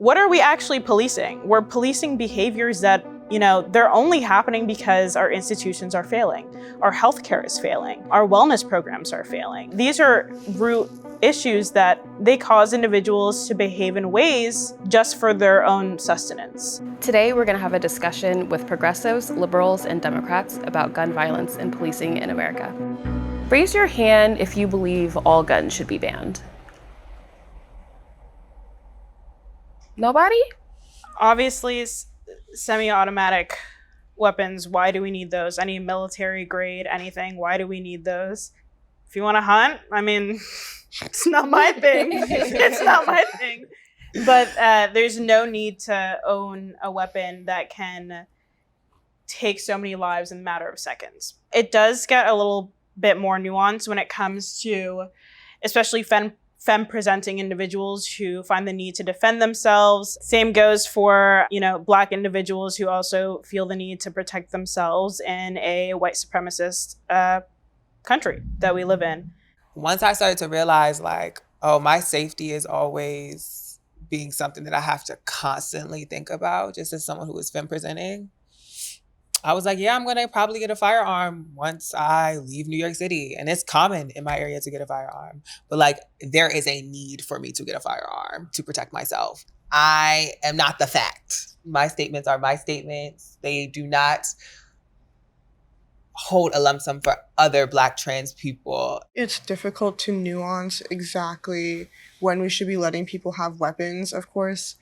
What are we actually policing? We're policing behaviors that, they're only happening because our institutions are failing. Our healthcare is failing. Our wellness programs are failing. These are root issues that they cause individuals to behave in ways just for their own sustenance. Today, we're going to have a discussion with progressives, liberals, and Democrats about gun violence and policing in America. Raise your hand if you believe all guns should be banned. Nobody? Obviously, semi-automatic weapons, why do we need those? Any military grade, anything, why do we need those? If you want to hunt, it's not my thing. It's not my thing. But there's no need to own a weapon that can take so many lives in a matter of seconds. It does get a little bit more nuanced when it comes to especially femme-presenting individuals who find the need to defend themselves. Same goes for, Black individuals who also feel the need to protect themselves in a white supremacist country that we live in. Once I started to realize, my safety is always being something that I have to constantly think about, just as someone who is femme-presenting, I was like, yeah, I'm going to probably get a firearm once I leave New York City. And it's common in my area to get a firearm. But there is a need for me to get a firearm to protect myself. I am not the fact. My statements are my statements. They do not hold a lump sum for other Black trans people. It's difficult to nuance exactly when we should be letting people have weapons, of course.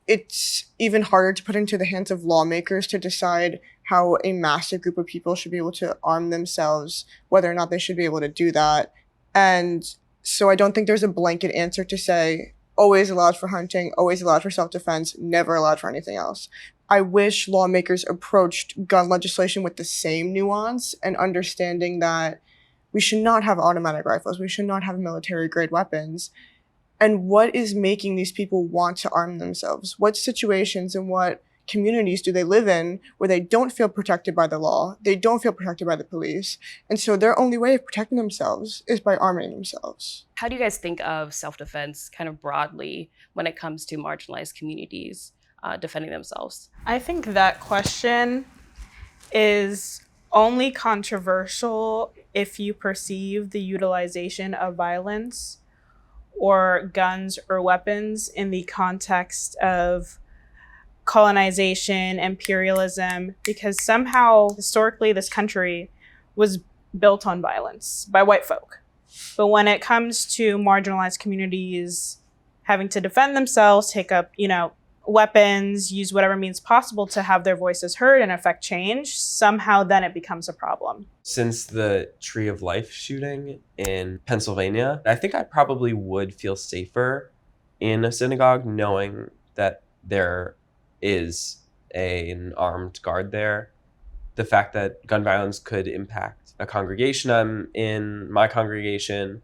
It's even harder to put into the hands of lawmakers to decide how a massive group of people should be able to arm themselves, whether or not they should be able to do that. And so I don't think there's a blanket answer to say, always allowed for hunting, always allowed for self-defense, never allowed for anything else. I wish lawmakers approached gun legislation with the same nuance and understanding that we should not have automatic rifles, we should not have military-grade weapons. And what is making these people want to arm themselves? What situations and what communities do they live in where they don't feel protected by the law, they don't feel protected by the police, and so their only way of protecting themselves is by arming themselves? How do you guys think of self-defense kind of broadly when it comes to marginalized communities defending themselves? I think that question is only controversial if you perceive the utilization of violence or guns or weapons in the context of colonization, imperialism, because somehow historically this country was built on violence by white folk. But when it comes to marginalized communities having to defend themselves, take up, weapons, use whatever means possible to have their voices heard and affect change, somehow then it becomes a problem. Since the Tree of Life shooting in Pennsylvania, I think I probably would feel safer in a synagogue knowing that there is an armed guard there. The fact that gun violence could impact a congregation I'm in, my congregation,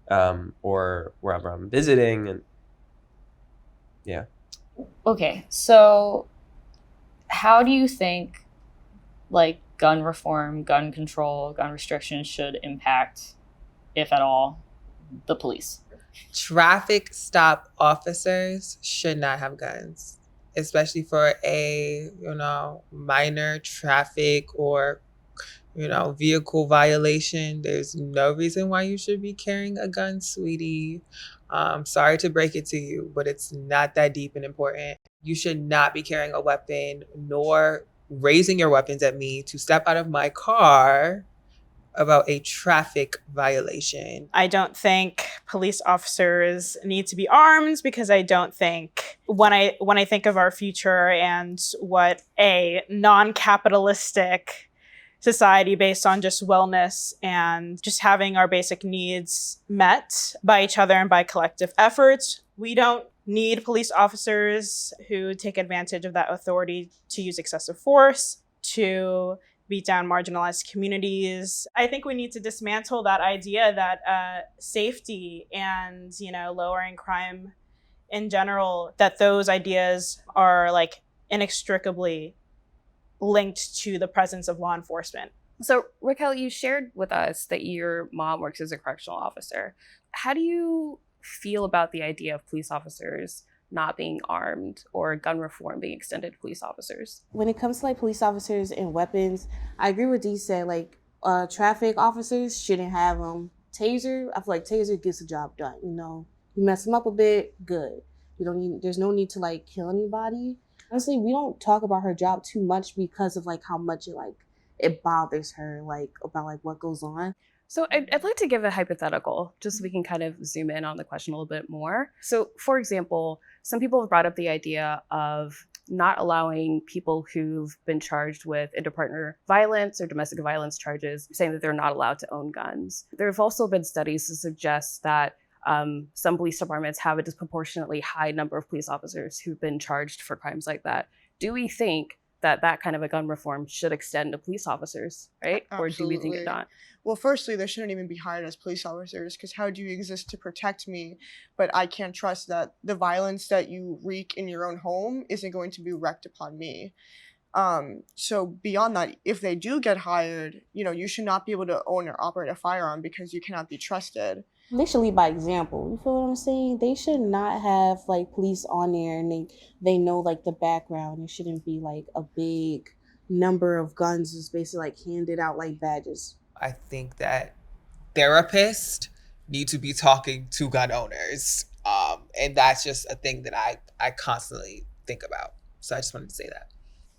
or wherever I'm visiting, and yeah. Okay, so how do you think gun reform, gun control, gun restriction should impact, if at all, the police? Traffic stop officers should not have guns, especially for a, minor traffic or, vehicle violation. There's no reason why you should be carrying a gun, sweetie. Sorry to break it to you, but it's not that deep and important. You should not be carrying a weapon nor raising your weapons at me to step out of my car about a traffic violation. I don't think police officers need to be armed because I don't think when I think of our future and what a non-capitalistic society based on just wellness and just having our basic needs met by each other and by collective efforts, we don't need police officers who take advantage of that authority to use excessive force, to beat down marginalized communities. I think we need to dismantle that idea that safety and, lowering crime in general, that those ideas are inextricably linked to the presence of law enforcement. So Raquel, you shared with us that your mom works as a correctional officer. How do you feel about the idea of police officers not being armed or gun reform being extended to police officers? When it comes to like police officers and weapons, I agree with Dee said, like traffic officers shouldn't have taser. I feel like taser gets the job done. You know, you mess them up a bit, good. There's no need to like kill anybody. Honestly, we don't talk about her job too much because of like how much it bothers her, like about like what goes on. So I'd like to give a hypothetical, just so we can kind of zoom in on the question a little bit more. So for example, some people have brought up the idea of not allowing people who've been charged with interpartner violence or domestic violence charges, saying that they're not allowed to own guns. There have also been studies to suggest that some police departments have a disproportionately high number of police officers who've been charged for crimes like that. Do we think that kind of a gun reform should extend to police officers, right? Absolutely. Or do we think it not? Well, firstly, they shouldn't even be hired as police officers, because how do you exist to protect me, but I can't trust that the violence that you wreak in your own home isn't going to be wreaked upon me? So beyond that, if they do get hired, you should not be able to own or operate a firearm because you cannot be trusted. They should lead by example. You feel what I'm saying? They should not have like police on there and they know like the background. It shouldn't be like a big number of guns just basically like handed out like badges. I think that therapists need to be talking to gun owners. And that's just a thing that I constantly think about. So I just wanted to say that.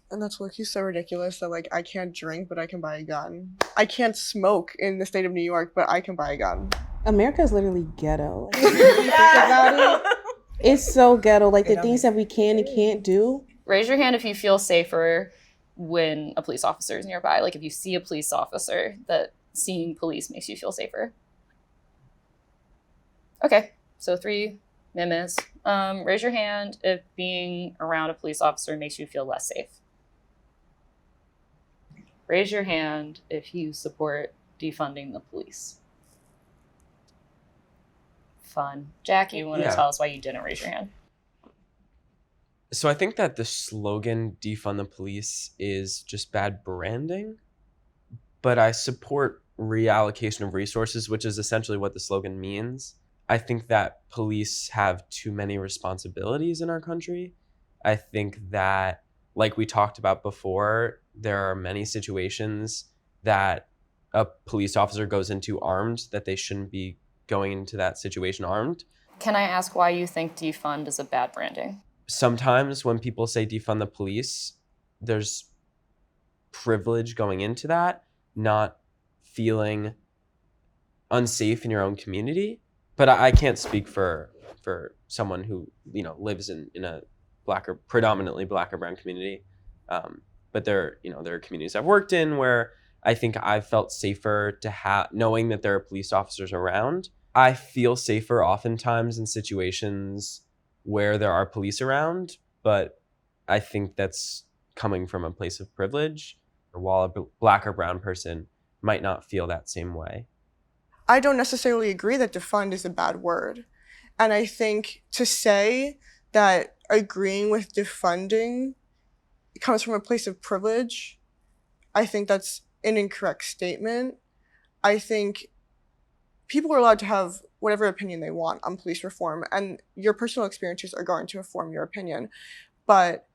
And that's low-key so ridiculous that like I can't drink, but I can buy a gun. I can't smoke in the state of New York, but I can buy a gun. America is literally ghetto. Like, if you think about it, it's so ghetto. Like the things that we can and can't do. Raise your hand if you feel safer when a police officer is nearby. Like if you see a police officer, that seeing police makes you feel safer. Okay, so 3 mimes. Raise your hand if being around a police officer makes you feel less safe. Raise your hand if you support defunding the police. Fun. Jack, you want to tell us why you didn't raise your hand? So I think that the slogan defund the police is just bad branding, but I support reallocation of resources, which is essentially what the slogan means. I think that police have too many responsibilities in our country. I think that, like we talked about before, there are many situations that a police officer goes into armed that they shouldn't be going into that situation armed. Can I ask why you think defund is a bad branding? Sometimes when people say defund the police, there's privilege going into that, not feeling unsafe in your own community. But I can't speak for someone who lives in a predominantly black or brown community. But there are communities I've worked in where I think I've felt safer to knowing that there are police officers around. I feel safer oftentimes in situations where there are police around, but I think that's coming from a place of privilege, while a black or brown person might not feel that same way. I don't necessarily agree that defund is a bad word. And I think to say that agreeing with defunding comes from a place of privilege, I think that's an incorrect statement. I think people are allowed to have whatever opinion they want on police reform, and your personal experiences are going to inform your opinion. But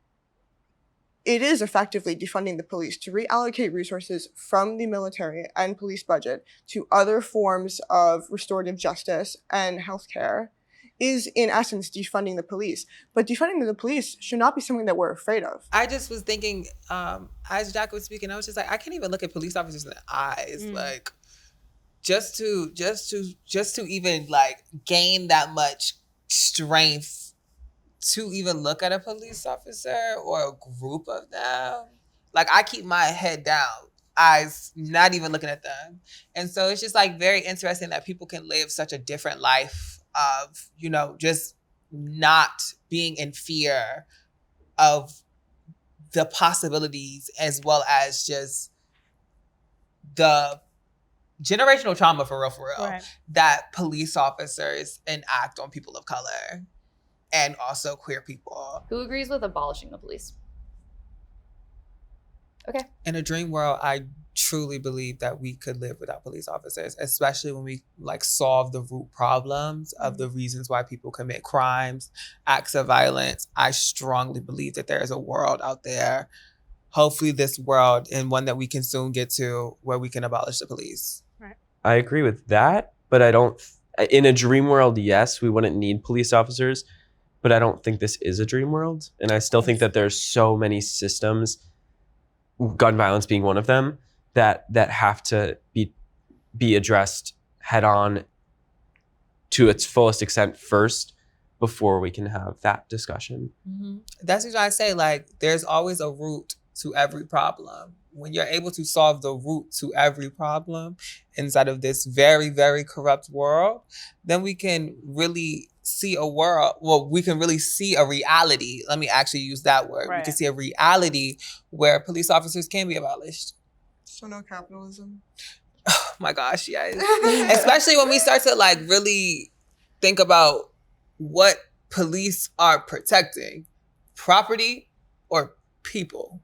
it is effectively defunding the police to reallocate resources from the military and police budget to other forms of restorative justice and healthcare is in essence defunding the police. But defunding the police should not be something that we're afraid of. I just was thinking, as Jack was speaking, I was just like, I can't even look at police officers in the eyes. Like, just to even like gain that much strength to even look at a police officer or a group of them. Like, I keep my head down, eyes not even looking at them. And so it's just like very interesting that people can live such a different life of, just not being in fear of the possibilities, as well as just the generational trauma for real, right, that police officers enact on people of color and also queer people. Who agrees with abolishing the police? Okay. In a dream world, I truly believe that we could live without police officers, especially when we like solve the root problems of the reasons why people commit crimes, acts of violence. I strongly believe that there is a world out there, hopefully this world, and one that we can soon get to, where we can abolish the police. I agree with that, but I don't. In a dream world, yes, we wouldn't need police officers, but I don't think this is a dream world, and I still think that there's so many systems, gun violence being one of them, that have to be addressed head on to its fullest extent first before we can have that discussion. Mm-hmm. That's what I say. Like, there's always a root to every problem. When you're able to solve the root to every problem inside of this very, very corrupt world, then we can really see a world. Well, we can really see a reality. Let me actually use that word. Right. We can see a reality where police officers can be abolished. So no capitalism. Oh my gosh, yes. Especially when we start to like really think about what police are protecting, property or people.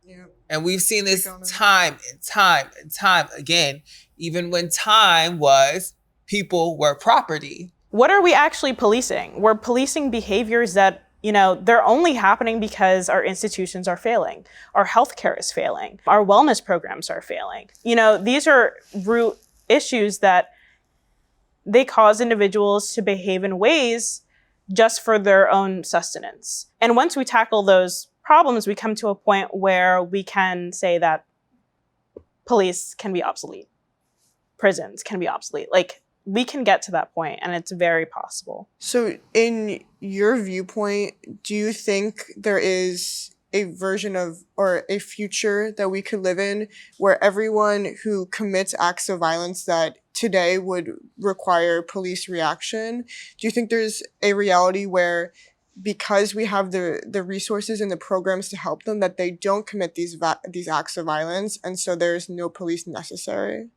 Yeah. And we've seen this time and time and time again, even when time was people were property. What are we actually policing? We're policing behaviors that, they're only happening because our institutions are failing. Our healthcare is failing. Our wellness programs are failing. These are root issues that they cause individuals to behave in ways just for their own sustenance. And once we tackle those problems, we come to a point where we can say that police can be obsolete. Prisons can be obsolete. Like, we can get to that point, and it's very possible. So in your viewpoint, do you think there is a version of, or a future that we could live in where everyone who commits acts of violence that today would require police reaction, do you think there's a reality where, because we have the resources and the programs to help them, that they don't commit these acts of violence, and so there's no police necessary?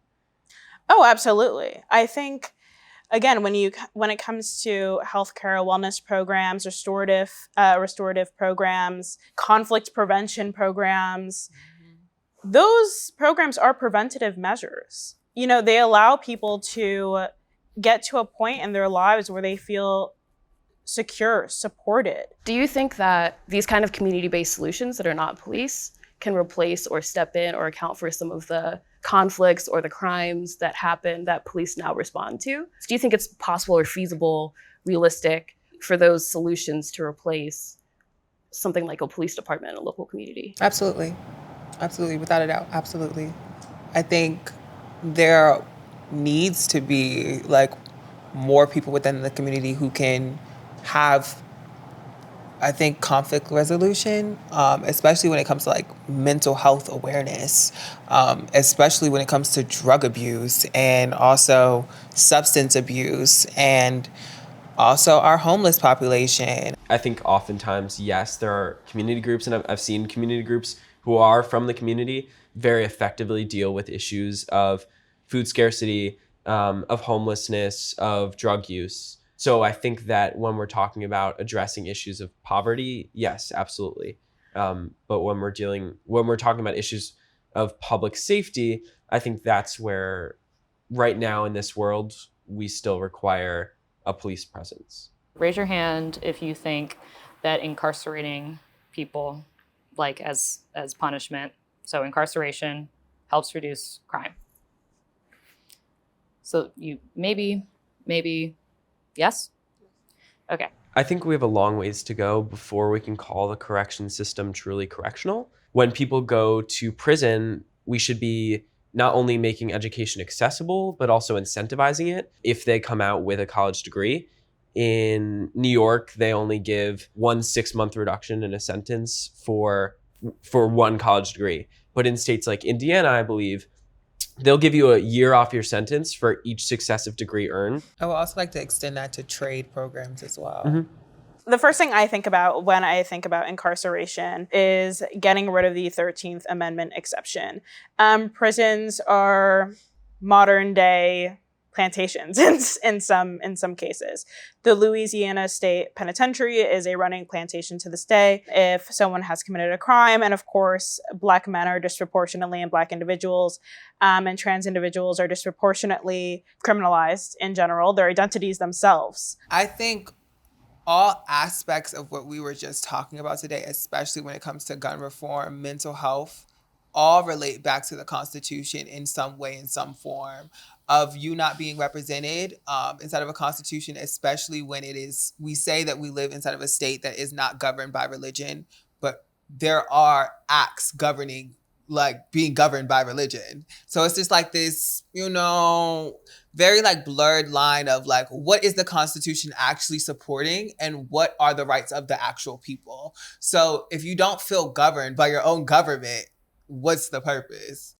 Oh, absolutely. I think, again, when it comes to healthcare, wellness programs, restorative programs, conflict prevention programs, those programs are preventative measures. They allow people to get to a point in their lives where they feel secure, supported. Do you think that these kind of community-based solutions that are not police can replace or step in or account for some of the conflicts or the crimes that happen that police now respond to? Do you think it's possible or feasible, realistic for those solutions to replace something like a police department in a local community? Absolutely. Absolutely. Without a doubt. Absolutely. I think there needs to be like more people within the community who can have, I think, conflict resolution, especially when it comes to like mental health awareness, especially when it comes to drug abuse and also substance abuse and also our homeless population. I think oftentimes, yes, there are community groups, and I've seen community groups who are from the community very effectively deal with issues of food scarcity, of homelessness, of drug use. So I think that when we're talking about addressing issues of poverty, yes, absolutely. But when we're talking about issues of public safety, I think that's where right now in this world, we still require a police presence. Raise your hand if you think that incarcerating people like as punishment, so incarceration helps reduce crime. So you maybe yes? Okay. I think we have a long ways to go before we can call the correction system truly correctional. When people go to prison, we should be not only making education accessible, but also incentivizing it if they come out with a college degree. In New York, they only give 1 6-month reduction in a sentence for one college degree. But in states like Indiana, I believe, they'll give you a year off your sentence for each successive degree earned. I would also like to extend that to trade programs as well. The first thing I think about when I think about incarceration is getting rid of the 13th Amendment exception. Prisons are modern day plantations in some cases. The Louisiana State Penitentiary is a running plantation to this day. If someone has committed a crime, and of course, Black men are disproportionately, and Black individuals and trans individuals are disproportionately criminalized in general, their identities themselves. I think all aspects of what we were just talking about today, especially when it comes to gun reform, mental health, all relate back to the Constitution in some way, in some form, of you not being represented inside of a constitution, especially when we say that we live inside of a state that is not governed by religion, but there are acts governing, like being governed by religion. So it's just like this, very like blurred line of like, what is the Constitution actually supporting and what are the rights of the actual people? So if you don't feel governed by your own government, what's the purpose?